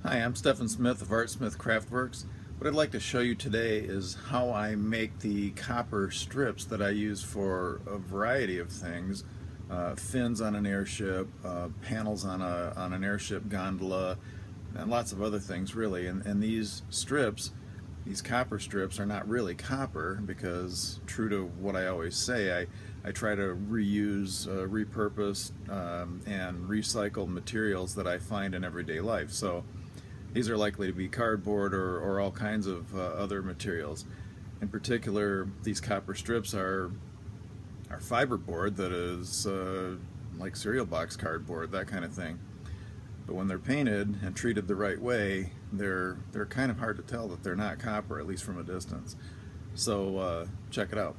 Hi, I'm Stephan Smith of Artsmith Craftworks. What I'd like to show you today is how I make the copper strips that I use for a variety of things. Fins on an airship, panels on an airship gondola, and lots of other things really. And these strips, these copper strips, are not really copper because, true to what I always say, I try to reuse, repurpose, and recycle materials that I find in everyday life. So these are likely to be cardboard or all kinds of other materials. In particular, these copper strips are fiberboard that is like cereal box cardboard, that kind of thing. But when they're painted and treated the right way, they're kind of hard to tell that they're not copper, at least from a distance. So check it out.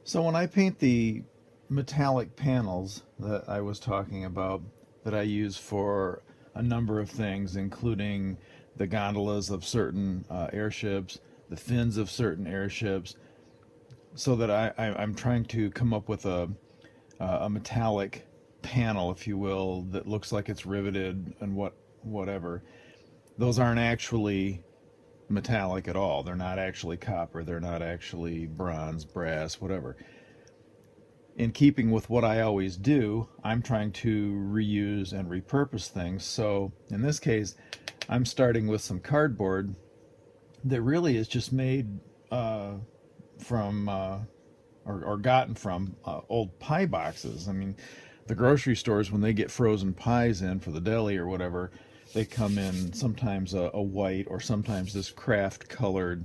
So when I paint the metallic panels that I was talking about, that I use for a number of things, including the gondolas of certain airships, the fins of certain airships, so that I'm trying to come up with a metallic panel, if you will, that looks like it's riveted and whatever. Those aren't actually metallic at all. They're not actually copper. They're not actually bronze, brass, whatever. In keeping with what I always do, I'm trying to reuse and repurpose things. So in this case, I'm starting with some cardboard that really is just made from or gotten from old pie boxes. I mean, the grocery stores, when they get frozen pies in for the deli or whatever, they come in sometimes a white or sometimes this craft colored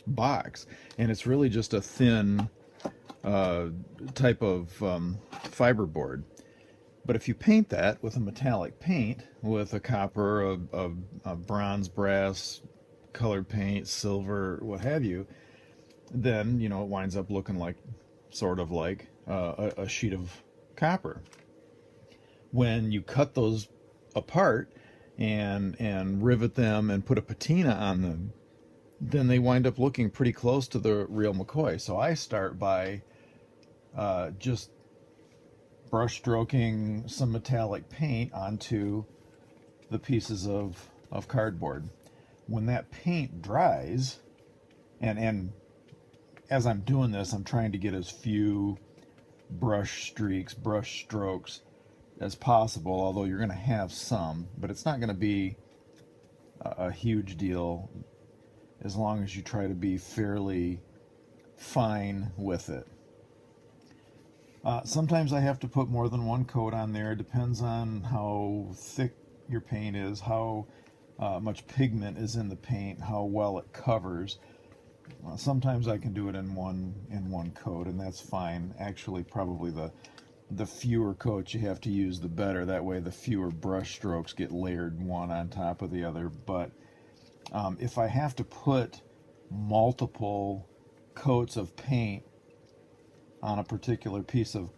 box, and it's really just a thin type of fiberboard. But if you paint that with a metallic paint, with a copper, a bronze, brass, colored paint, silver, what have you, then it winds up looking like, sort of like a sheet of copper. When you cut those apart and rivet them and put a patina on them, then they wind up looking pretty close to the real McCoy. So I start by just brush stroking some metallic paint onto the pieces of cardboard. When that paint dries, and as I'm doing this, I'm trying to get as few brush streaks, brush strokes as possible, although you're going to have some, but it's not going to be a huge deal as long as you try to be fairly fine with it. Sometimes I have to put more than one coat on there. It depends on how thick your paint is, how much pigment is in the paint, how well it covers. Sometimes I can do it in one coat, and that's fine. Actually, probably the fewer coats you have to use, the better. That way, the fewer brush strokes get layered one on top of the other. But if I have to put multiple coats of paint on a particular piece of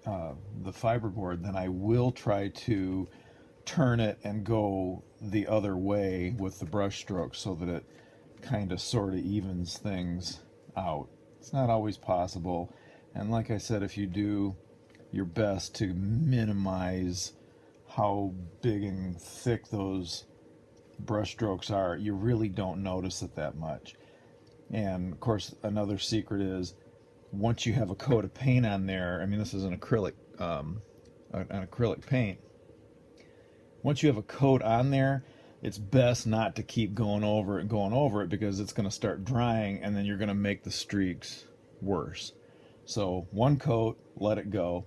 the fiberboard, then I will try to turn it and go the other way with the brush strokes so that it kind of sort of evens things out. It's not always possible, and like I said, if you do your best to minimize how big and thick those brush strokes are, you really don't notice it that much. And of course, another secret is, once you have a coat of paint on there, I mean, this is an acrylic paint. Once you have a coat on there, it's best not to keep going over it because it's going to start drying, and then you're going to make the streaks worse. So one coat, let it go.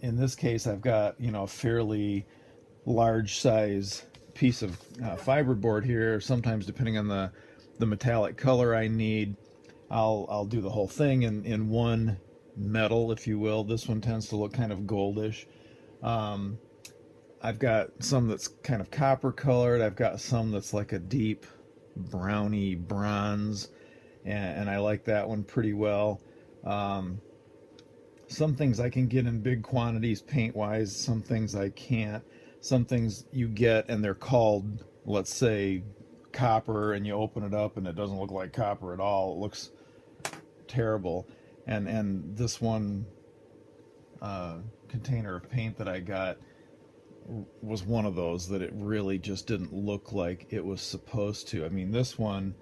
In this case, I've got a fairly large size piece of fiberboard here. Sometimes, depending on the metallic color I need, I'll do the whole thing in one metal, if you will. This one tends to look kind of goldish. I've got some that's kind of copper colored. I've got some that's like a deep browny bronze, and I like that one pretty well. Some things I can get in big quantities paint-wise, some things I can't. Some things you get and they're called, let's say, copper, and you open it up and it doesn't look like copper at all. It looks terrible. And this one container of paint that I got, was one of those that it really just didn't look like it was supposed to. I mean, this one,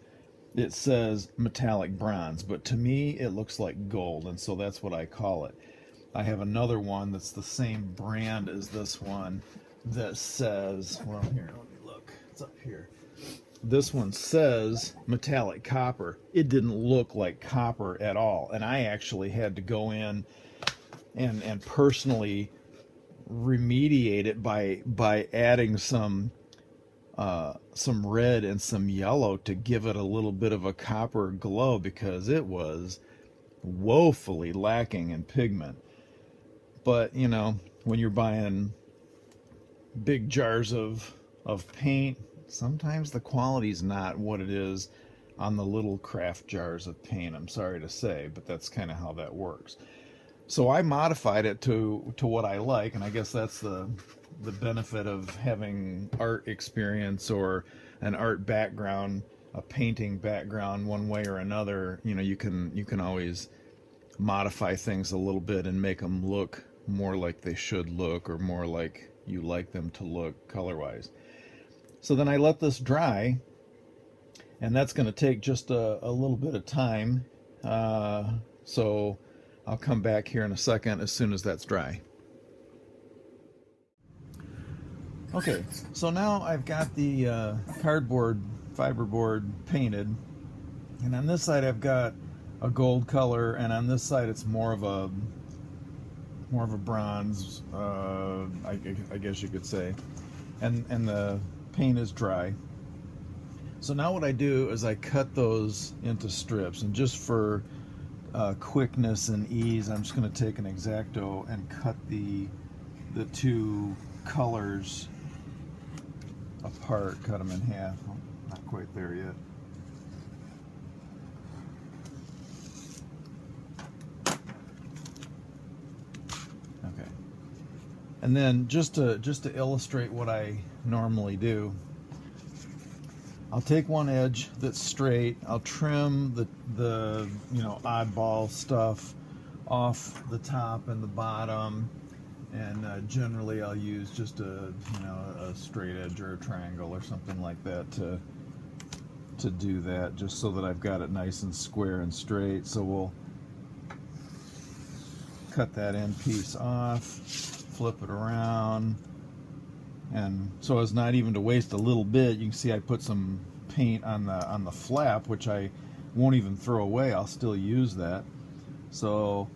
it says metallic bronze, but to me it looks like gold, and so that's what I call it. I have another one that's the same brand as this one that says, well, here, let me look. It's up here. This one says metallic copper. It didn't look like copper at all, and I actually had to go in and personally remediate it by adding some red and some yellow to give it a little bit of a copper glow, because it was woefully lacking in pigment. But you know, when you're buying big jars of paint, sometimes the quality's not what it is on the little craft jars of paint. I'm sorry to say, but that's kind of how that works. So I modified it to what I like, and I guess that's the benefit of having art experience or an art background, a painting background, one way or another. You know, you can always modify things a little bit and make them look more like they should look, or more like you like them to look color-wise. So then I let this dry, and that's going to take just a little bit of time. So I'll come back here in a second as soon as that's dry. Okay, so now I've got the cardboard fiberboard painted, and on this side I've got a gold color, and on this side it's more of a bronze, I guess you could say, and the paint is dry. So now what I do is I cut those into strips, and just for quickness and ease, I'm just going to take an X-Acto and cut the two colors apart, cut them in half. I'm not quite there yet. Okay. And then just to illustrate what I normally do, I'll take one edge that's straight, I'll trim the you know, oddball stuff off the top and the bottom, and generally I'll use just a straight edge or a triangle or something like that to do that, just so that I've got it nice and square and straight. So we'll cut that end piece off, flip it around, and so as not even to waste a little bit, you can see I put some paint on the flap, which I won't even throw away. I'll still use that. So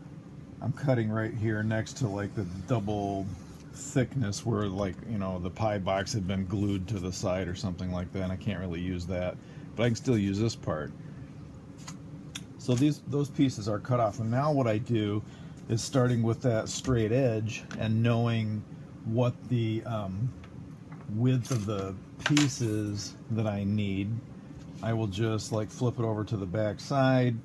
I'm cutting right here next to like the double thickness where, like, you know, the pie box had been glued to the side or something like that, and I can't really use that, but I can still use this part. So those pieces are cut off, and now what I do is, starting with that straight edge and knowing what the width of the pieces that I need, I will just like flip it over to the back side,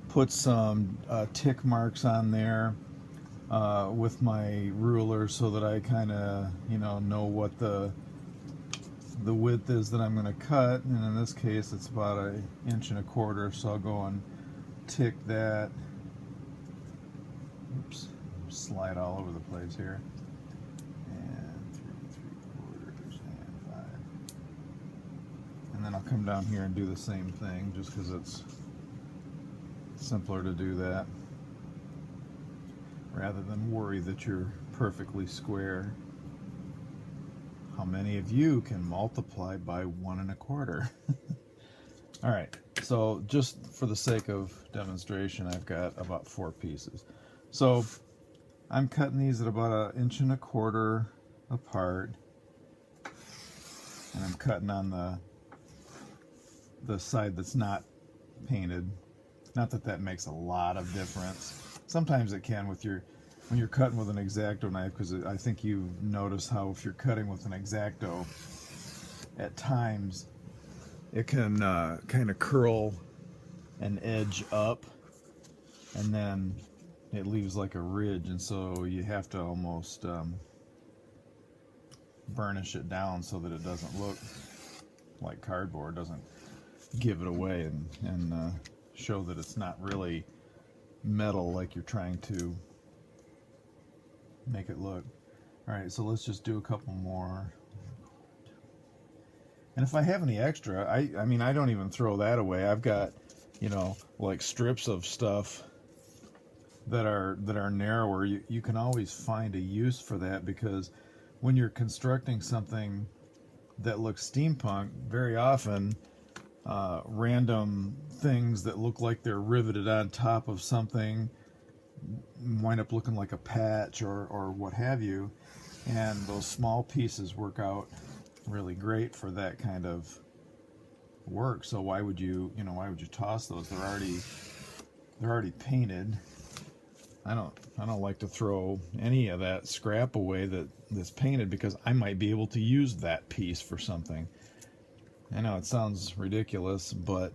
put some tick marks on there with my ruler, so that I kind of, you know what the width is that I'm going to cut. And in this case it's about 1.25 inches, so I'll go and tick that. Oops, slide all over the place here. And 3 3/4 and 5. And then I'll come down here and do the same thing, just because it's simpler to do that rather than worry that you're perfectly square. How many of you can multiply by 1.25? All right, so just for the sake of demonstration, I've got about 4 pieces. So I'm cutting these at about 1.25 inches apart, and I'm cutting on the side that's not painted. Not that that makes a lot of difference. Sometimes it can with when you're cutting with an X-Acto knife, because I think you've noticed how if you're cutting with an X-Acto, at times it can kind of curl an edge up, and then it leaves like a ridge, and so you have to almost burnish it down so that it doesn't look like cardboard, doesn't give it away and show that it's not really metal like you're trying to make it look. All right, so let's just do a couple more. And if I have any extra, I mean, I don't even throw that away. I've got, you know, like strips of stuff that are narrower. You can always find a use for that, because when you're constructing something that looks steampunk, very often random things that look like they're riveted on top of something wind up looking like a patch or what have you, and those small pieces work out really great for that kind of work. So why would you toss those? They're already painted. I don't like to throw any of that scrap away that's painted, because I might be able to use that piece for something. I know it sounds ridiculous, but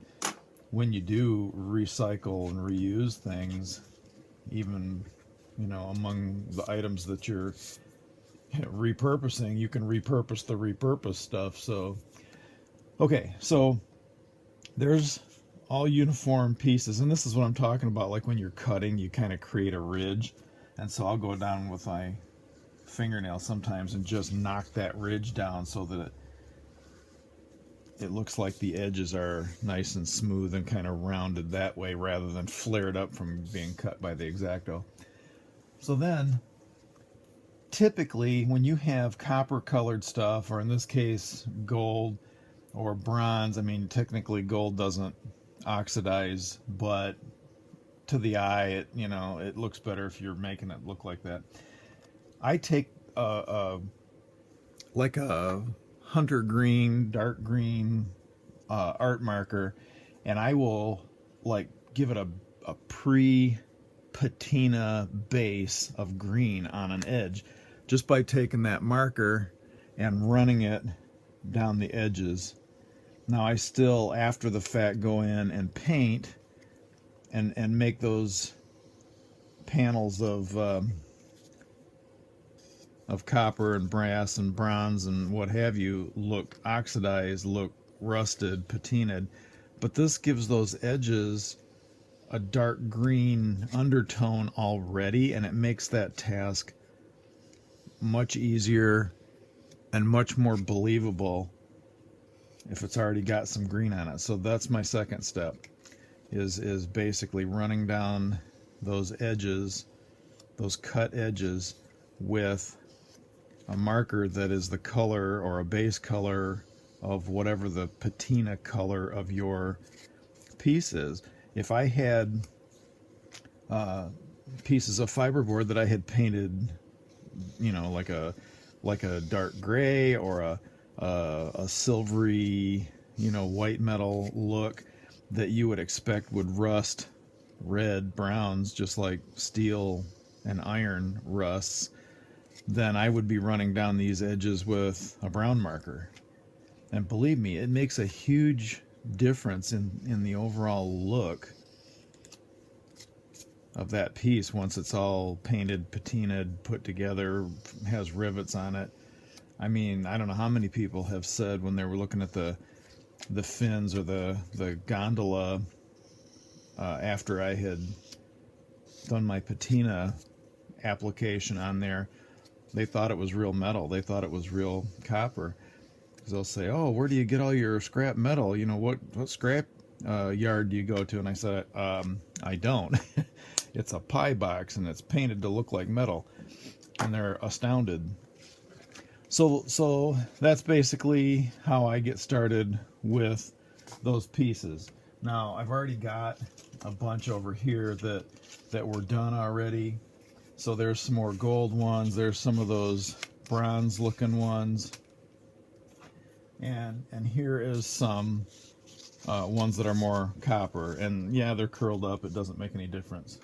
when you do recycle and reuse things, even, you know, among the items that you're repurposing, you can repurpose the repurposed stuff. So, okay, so there's all uniform pieces, and this is what I'm talking about. Like when you're cutting, you kind of create a ridge, and so I'll go down with my fingernail sometimes and just knock that ridge down so that it looks like the edges are nice and smooth and kind of rounded that way, rather than flared up from being cut by the X-Acto. So then, typically when you have copper colored stuff, or in this case gold or bronze, I mean technically gold doesn't oxidize, but to the eye it, you know, it looks better if you're making it look like that. I take like a hunter green, dark green art marker, and I will like give it a pre-patina base of green on an edge, just by taking that marker and running it down the edges. Now I still, after the fact, go in and paint and make those panels of copper and brass and bronze and what have you look oxidized, look rusted, patinaed. But this gives those edges a dark green undertone already, and it makes that task much easier and much more believable if it's already got some green on it. So that's my second step, is basically running down those edges, those cut edges, with a marker that is the color or a base color of whatever the patina color of your piece is. If I had pieces of fiberboard that I had painted, you know, like a dark gray or a silvery, you know, white metal look that you would expect would rust red, browns, just like steel and iron rusts, then I would be running down these edges with a brown marker. And believe me, it makes a huge difference in the overall look of that piece once it's all painted, patinaed, put together, has rivets on it. I mean, I don't know how many people have said when they were looking at the fins or the gondola after I had done my patina application on there, they thought it was real metal. They thought it was real copper. Because they'll say, "Oh, where do you get all your scrap metal? You know, what scrap yard do you go to?" And I said, "I don't." It's a pie box, and it's painted to look like metal. And they're astounded. So that's basically how I get started with those pieces. Now, I've already got a bunch over here that were done already. So there's some more gold ones. There's some of those bronze looking ones. And here is some ones that are more copper. And yeah, they're curled up. It doesn't make any difference.